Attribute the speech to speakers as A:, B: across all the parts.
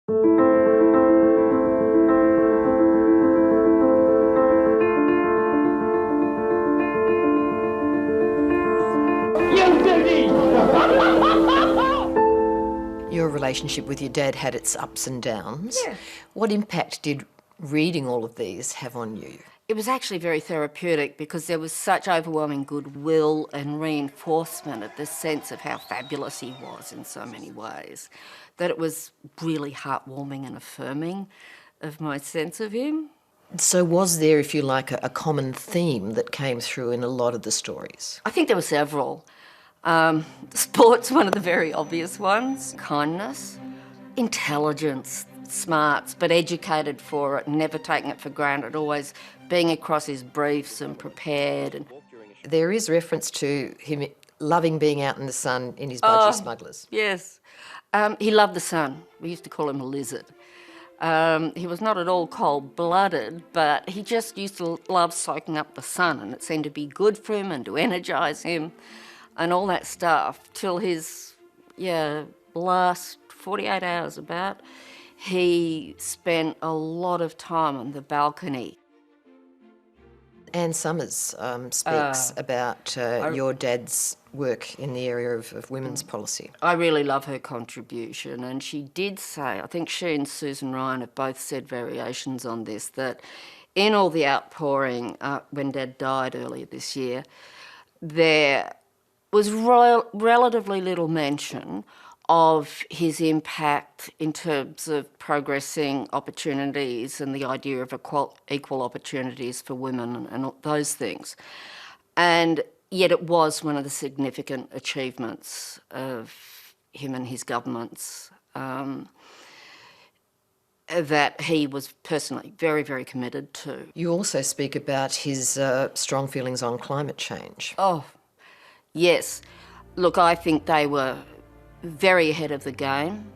A: Your relationship with your dad had its ups and downs.
B: Yeah.
A: What impact did reading all of these have on you?
B: It was actually very therapeutic because there was such overwhelming goodwill and reinforcement of the sense of how fabulous he was in so many ways, that it was really heartwarming and affirming of my sense of him.
A: So was there, if you like, a common theme that came through in a lot of the stories?
B: I think there were several. Sport's one of the very obvious ones. Kindness, intelligence, smarts, but educated for it, never taking it for granted, always being across his briefs and prepared. And
A: There is reference to him loving being out in the sun in his budgie smugglers.
B: yes. He loved the sun. We used to call him a lizard. He was not at all cold-blooded, but he just used to love soaking up the sun, and it seemed to be good for him and to energise him and all that stuff, till his, last 48 hours about, he spent a lot of time on the balcony.
A: Anne Summers speaks about your dad's work in the area of women's policy.
B: I really love her contribution, and she did say, I think she and Susan Ryan have both said variations on this, that in all the outpouring when Dad died earlier this year, there was relatively little mention of his impact in terms of progressing opportunities and the idea of equal opportunities for women and those things. And yet it was one of the significant achievements of him and his governments that he was personally very, very committed to.
A: You also speak about his strong feelings on climate change.
B: Oh, yes. Look, I think they were very ahead of the game,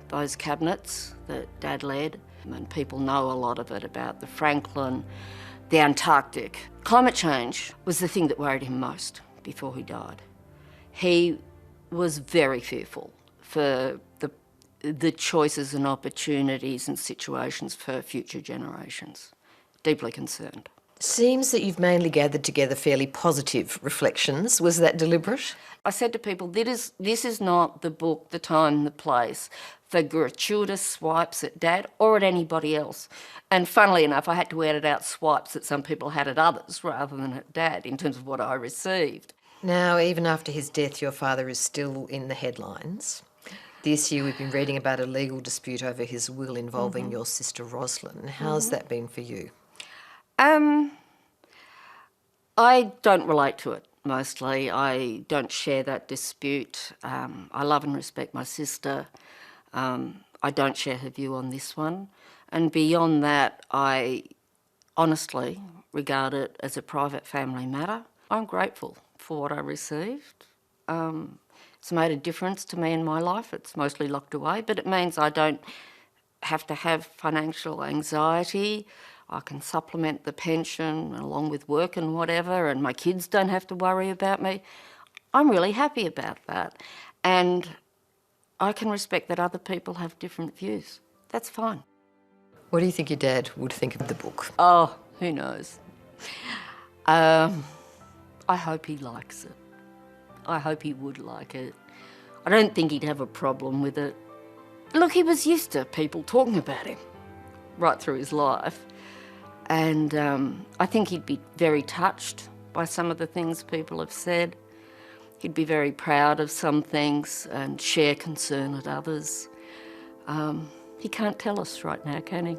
B: those cabinets that Dad led, and people know a lot of it about the Franklin, the Antarctic. Climate change was the thing that worried him most before he died. He was very fearful for the choices and opportunities and situations for future generations. Deeply concerned.
A: Seems that you've mainly gathered together fairly positive reflections. Was that deliberate?
B: I said to people, this is not the book, the time, the place for gratuitous swipes at Dad or at anybody else. And funnily enough, I had to edit out swipes that some people had at others rather than at Dad in terms of what I received.
A: Now, even after his death, your father is still in the headlines. This year we've been reading about a legal dispute over his will involving your sister Roslyn. How's that been for you?
B: I don't relate to it, mostly. I don't share that dispute. I love and respect my sister. I don't share her view on this one. And beyond that, I honestly regard it as a private family matter. I'm grateful for what I received. It's made a difference to me in my life. It's mostly locked away, but it means I don't have to have financial anxiety. I can supplement the pension along with work and whatever, and my kids don't have to worry about me. I'm really happy about that. And I can respect that other people have different views. That's fine.
A: What do you think your dad would think of the book?
B: Oh, who knows? I hope he likes it. I hope he would like it. I don't think he'd have a problem with it. Look, he was used to people talking about him right through his life. And I think he'd be very touched by some of the things people have said. He'd be very proud of some things and share concern at others. He can't tell us right now, can he?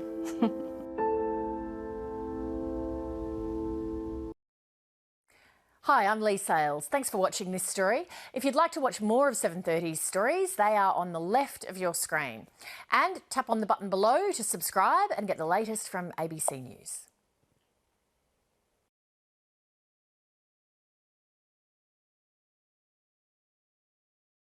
C: Hi, I'm Lee Sales. Thanks for watching this story. If you'd like to watch more of 7:30's stories, they are on the left of your screen. And tap on the button below to subscribe and get the latest from ABC News.